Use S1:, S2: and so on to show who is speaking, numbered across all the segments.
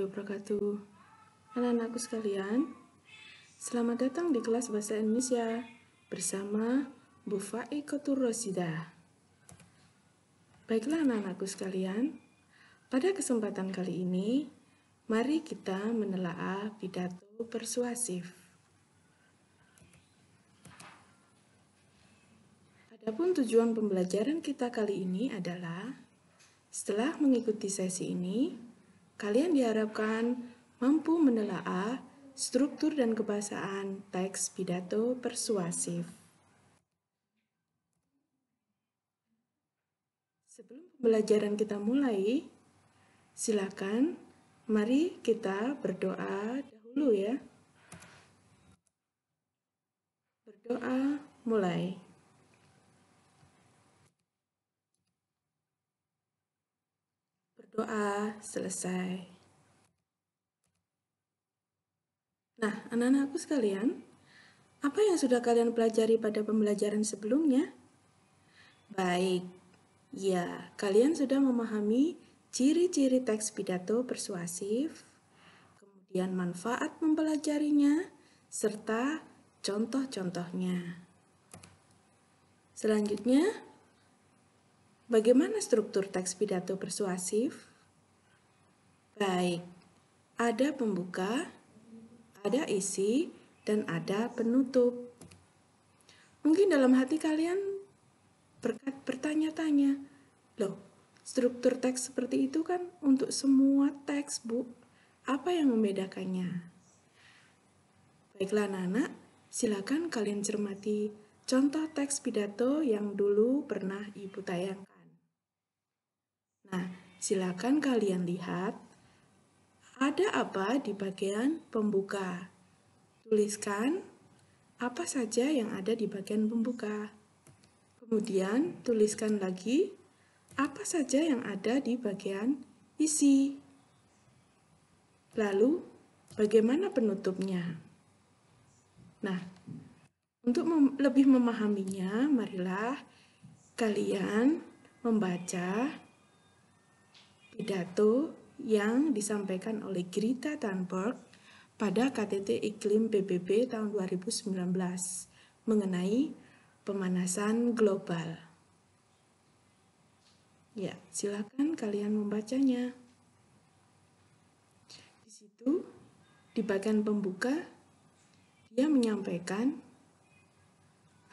S1: warahmatullahi wabarakatuh. Anak-anakku sekalian, selamat datang di kelas Bahasa Indonesia bersama Bu Fai Kotur Rosida. Baiklah anak-anakku sekalian, pada kesempatan kali ini, mari kita menelaah pidato persuasif. Adapun tujuan pembelajaran kita kali ini adalah, setelah mengikuti sesi ini, kalian diharapkan mampu menelaah struktur dan kebahasaan teks pidato persuasif. Sebelum pembelajaran kita mulai, silakan mari kita berdoa dahulu ya. Berdoa mulai. Berdoa selesai. Nah, anak-anakku sekalian, apa yang sudah kalian pelajari pada pembelajaran sebelumnya? Baik, ya, kalian sudah memahami ciri-ciri teks pidato persuasif, kemudian manfaat mempelajarinya, serta contoh-contohnya. Selanjutnya, bagaimana struktur teks pidato persuasif? Baik, ada pembuka, ada isi, dan ada penutup. Mungkin dalam hati kalian bertanya-tanya, loh, struktur teks seperti itu kan untuk semua teks, Bu. Apa yang membedakannya? Baiklah anak-anak, silakan kalian cermati contoh teks pidato yang dulu pernah Ibu tayangkan. Nah, silakan kalian lihat ada apa di bagian pembuka. Tuliskan apa saja yang ada di bagian pembuka. Kemudian tuliskan lagi apa saja yang ada di bagian isi. Lalu, bagaimana penutupnya? Nah, untuk lebih memahaminya, marilah kalian membaca pidato yang disampaikan oleh Greta Thunberg pada KTT Iklim PBB tahun 2019 mengenai pemanasan global. Ya, silakan kalian membacanya. Di situ, di bagian pembuka, dia menyampaikan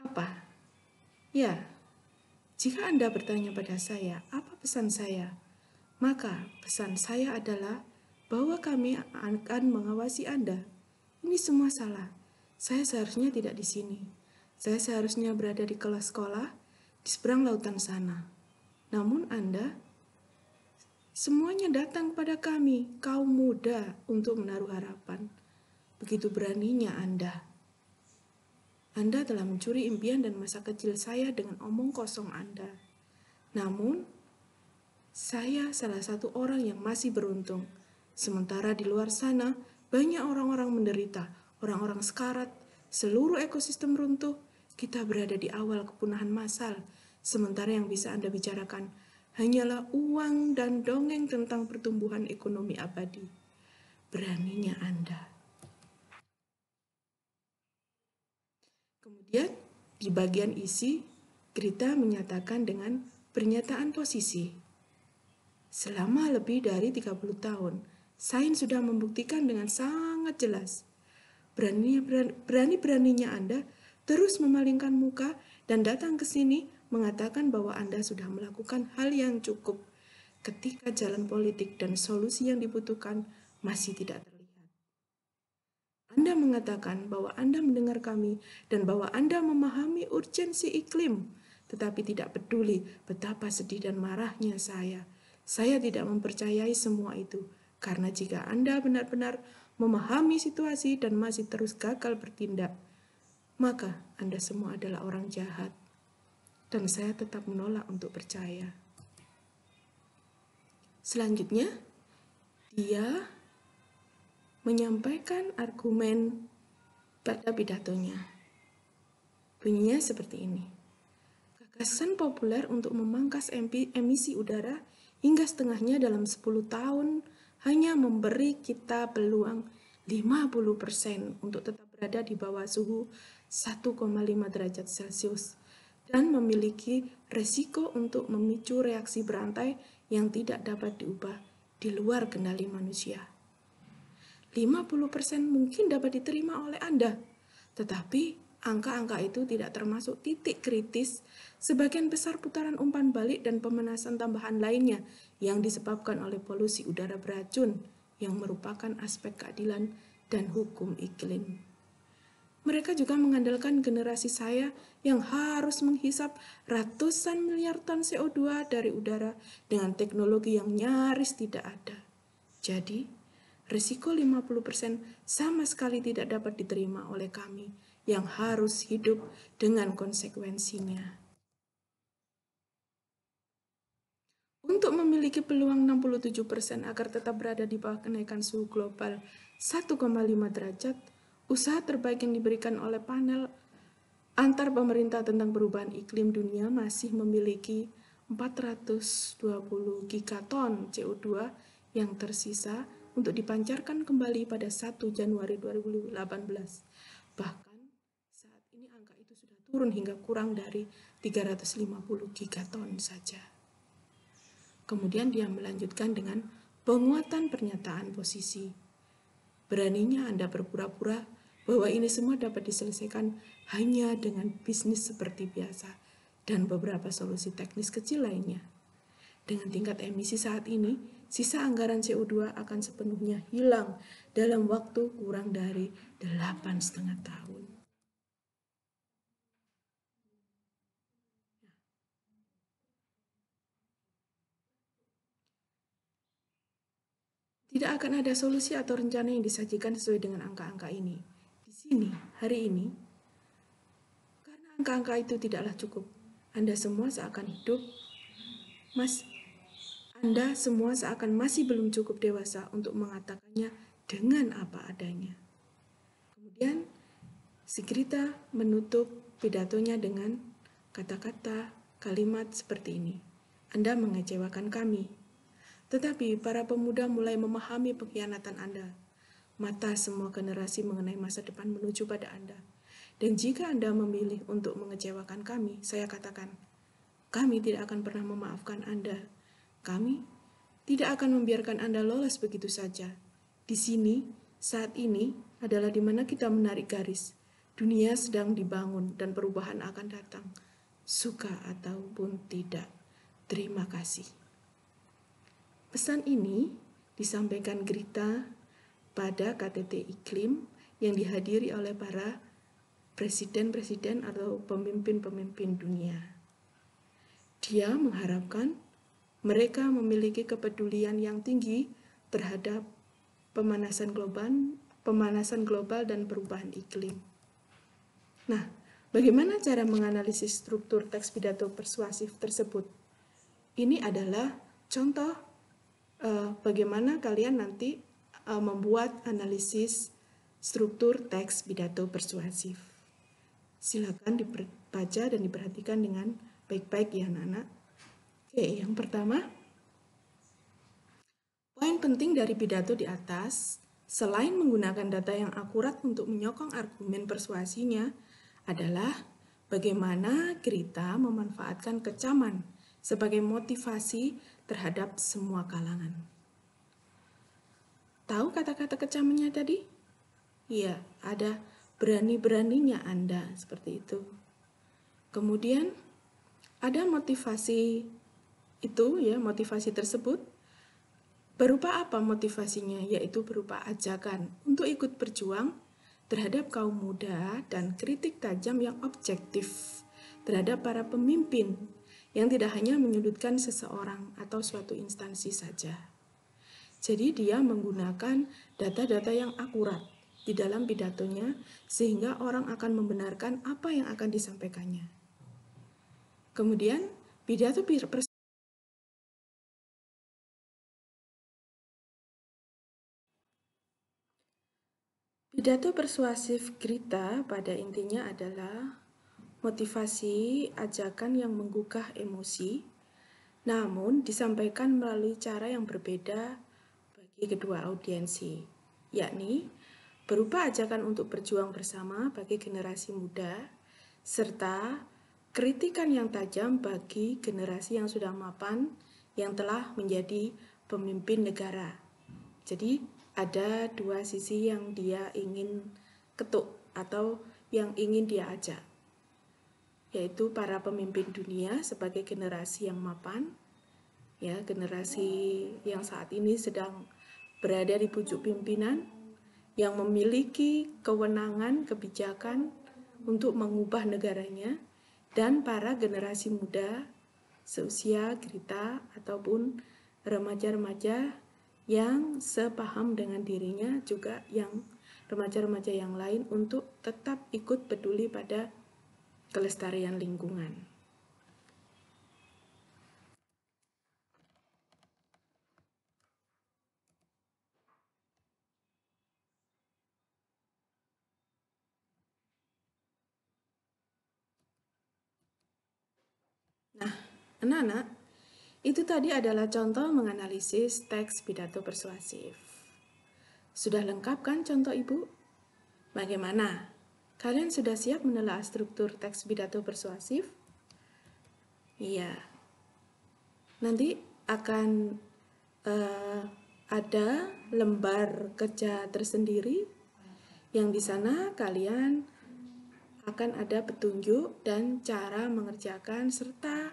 S1: apa? Ya, jika Anda bertanya pada saya, apa pesan saya? Maka pesan saya adalah bahwa kami akan mengawasi Anda. Ini semua salah. Saya seharusnya tidak di sini. Saya seharusnya berada di kelas sekolah di seberang lautan sana. Namun Anda semuanya datang pada kami, kaum muda, untuk menaruh harapan. Begitu beraninya Anda. Anda telah mencuri impian dan masa kecil saya dengan omong kosong Anda. Namun, saya salah satu orang yang masih beruntung. Sementara di luar sana, banyak orang-orang menderita, orang-orang sekarat, seluruh ekosistem runtuh. Kita berada di awal kepunahan massal. Sementara yang bisa Anda bicarakan hanyalah uang dan dongeng tentang pertumbuhan ekonomi abadi. Beraninya Anda. Kemudian, di bagian isi, Greta menyatakan dengan pernyataan posisi. Selama lebih dari 30 tahun, sains sudah membuktikan dengan sangat jelas. Berani-beraninya Anda terus memalingkan muka dan datang ke sini mengatakan bahwa Anda sudah melakukan hal yang cukup ketika jalan politik dan solusi yang dibutuhkan masih tidak terlihat. Anda mengatakan bahwa Anda mendengar kami dan bahwa Anda memahami urgensi iklim, tetapi tidak peduli betapa sedih dan marahnya saya. Saya tidak mempercayai semua itu, karena jika Anda benar-benar memahami situasi dan masih terus gagal bertindak, maka Anda semua adalah orang jahat. Dan saya tetap menolak untuk percaya. Selanjutnya, dia menyampaikan argumen pada pidatonya. Bunyinya seperti ini. Gagasan populer untuk memangkas emisi udara hingga setengahnya dalam 10 tahun hanya memberi kita peluang 50% untuk tetap berada di bawah suhu 1,5 derajat Celcius dan memiliki resiko untuk memicu reaksi berantai yang tidak dapat diubah di luar kendali manusia. 50% mungkin dapat diterima oleh Anda, tetapi angka-angka itu tidak termasuk titik kritis sebagian besar putaran umpan balik dan pemanasan tambahan lainnya yang disebabkan oleh polusi udara beracun yang merupakan aspek keadilan dan hukum iklim. Mereka juga mengandalkan generasi saya yang harus menghisap ratusan miliar ton CO2 dari udara dengan teknologi yang nyaris tidak ada. Jadi, risiko 50% sama sekali tidak dapat diterima oleh kami yang harus hidup dengan konsekuensinya. Untuk memiliki peluang 67% agar tetap berada di bawah kenaikan suhu global 1,5 derajat, usaha terbaik yang diberikan oleh panel antar pemerintah tentang perubahan iklim dunia masih memiliki 420 gigaton CO2 yang tersisa untuk dipancarkan kembali pada 1 Januari 2018. Bahkan saat ini angka itu sudah turun hingga kurang dari 350 gigaton saja. Kemudian dia melanjutkan dengan penguatan pernyataan posisi. Beraninya Anda berpura-pura bahwa ini semua dapat diselesaikan hanya dengan bisnis seperti biasa dan beberapa solusi teknis kecil lainnya. Dengan tingkat emisi saat ini, sisa anggaran CO2 akan sepenuhnya hilang dalam waktu kurang dari 8,5 tahun. Tidak akan ada solusi atau rencana yang disajikan sesuai dengan angka-angka ini. Di sini, hari ini, karena angka-angka itu tidaklah cukup, Anda semua seakan masih belum cukup dewasa untuk mengatakannya dengan apa adanya. Kemudian, si Grita menutup pidatonya dengan kata-kata kalimat seperti ini. Anda mengecewakan kami. Tetapi para pemuda mulai memahami pengkhianatan Anda. Mata semua generasi mengenai masa depan menuju pada Anda. Dan jika Anda memilih untuk mengecewakan kami, saya katakan, kami tidak akan pernah memaafkan Anda. Kami tidak akan membiarkan Anda lolos begitu saja. Di sini, saat ini adalah di mana kita menarik garis. Dunia sedang dibangun dan perubahan akan datang, suka ataupun tidak. Terima kasih. Pesan ini disampaikan Grita pada KTT Iklim yang dihadiri oleh para presiden-presiden atau pemimpin-pemimpin dunia. Dia mengharapkan mereka memiliki kepedulian yang tinggi terhadap pemanasan global dan perubahan iklim. Nah, bagaimana cara menganalisis struktur teks pidato persuasif tersebut? Ini adalah contoh bagaimana kalian nanti membuat analisis struktur teks pidato persuasif. Silakan dibaca dan diperhatikan dengan baik-baik ya anak-anak. Oke, yang pertama, poin penting dari pidato di atas, selain menggunakan data yang akurat untuk menyokong argumen persuasinya, adalah bagaimana Grita memanfaatkan kecaman sebagai motivasi terhadap semua kalangan. Tahu kata-kata kecamannya tadi? Iya, ada berani-beraninya Anda, seperti itu. Kemudian ada motivasi itu ya, motivasi tersebut berupa apa motivasinya? Yaitu berupa ajakan untuk ikut berjuang terhadap kaum muda dan kritik tajam yang objektif terhadap para pemimpin yang tidak hanya menyudutkan seseorang atau suatu instansi saja. Jadi dia menggunakan data-data yang akurat di dalam pidatonya sehingga orang akan membenarkan apa yang akan disampaikannya. Kemudian pidato persuasif Grita pada intinya adalah motivasi ajakan yang menggugah emosi, namun disampaikan melalui cara yang berbeda bagi bagi kedua audiensi, yakni berupa ajakan untuk berjuang bersama bagi generasi muda, serta kritikan yang tajam bagi generasi yang sudah mapan yang telah menjadi pemimpin negara. Jadi ada dua sisi yang dia ingin ketuk atau yang ingin dia ajak, yaitu para pemimpin dunia sebagai generasi yang mapan, ya, generasi yang saat ini sedang berada di pucuk pimpinan, yang memiliki kewenangan kebijakan untuk mengubah negaranya, dan para generasi muda seusia kita ataupun remaja-remaja yang sepaham dengan dirinya, juga yang remaja-remaja yang lain, untuk tetap ikut peduli pada kelestarian lingkungan. Nah, anak-anak, itu tadi adalah contoh menganalisis teks pidato persuasif. Sudah lengkap kan contoh Ibu? Bagaimana? Kalian sudah siap menelaah struktur teks pidato persuasif? Iya. Nanti akan ada lembar kerja tersendiri yang di sana kalian akan ada petunjuk dan cara mengerjakan serta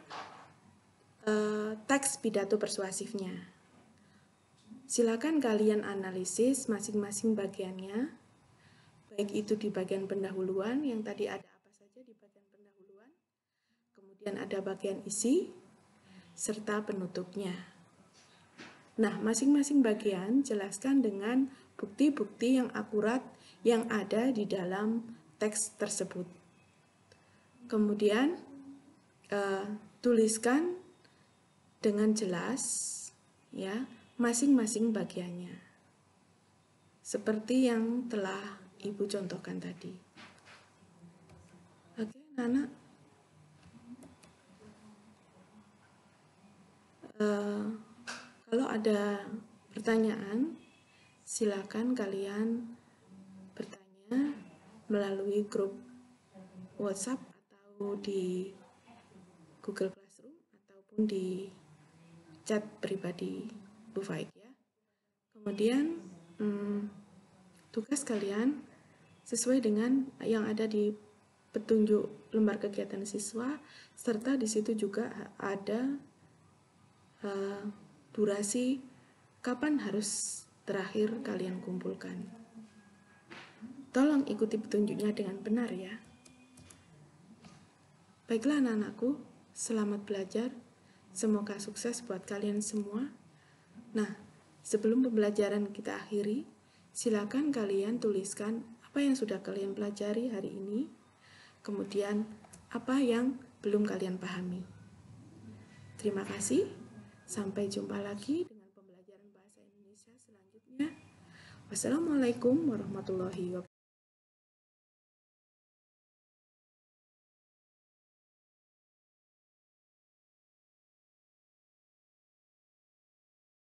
S1: teks pidato persuasifnya. Silakan kalian analisis masing-masing bagiannya, baik itu di bagian pendahuluan yang tadi ada apa saja di bagian pendahuluan, kemudian ada bagian isi, serta penutupnya. Nah, masing-masing bagian jelaskan dengan bukti-bukti yang akurat yang ada di dalam teks tersebut. Kemudian tuliskan dengan jelas, ya, masing-masing bagiannya, seperti yang telah Ibu contohkan tadi. Oke, anak-anak. Kalau ada pertanyaan, silakan kalian bertanya melalui grup WhatsApp atau di Google Classroom ataupun di chat pribadi Bu Faik, ya. Kemudian tugas kalian sesuai dengan yang ada di petunjuk lembar kegiatan siswa, serta di situ juga ada durasi kapan harus terakhir kalian kumpulkan. Tolong ikuti petunjuknya dengan benar, ya. Baiklah anak-anakku, selamat belajar. Semoga sukses buat kalian semua. Nah, sebelum pembelajaran kita akhiri, silakan kalian tuliskan apa yang sudah kalian pelajari hari ini, kemudian apa yang belum kalian pahami. Terima kasih. Sampai jumpa lagi dengan pembelajaran bahasa Indonesia selanjutnya. Wassalamualaikum warahmatullahi wabarakatuh.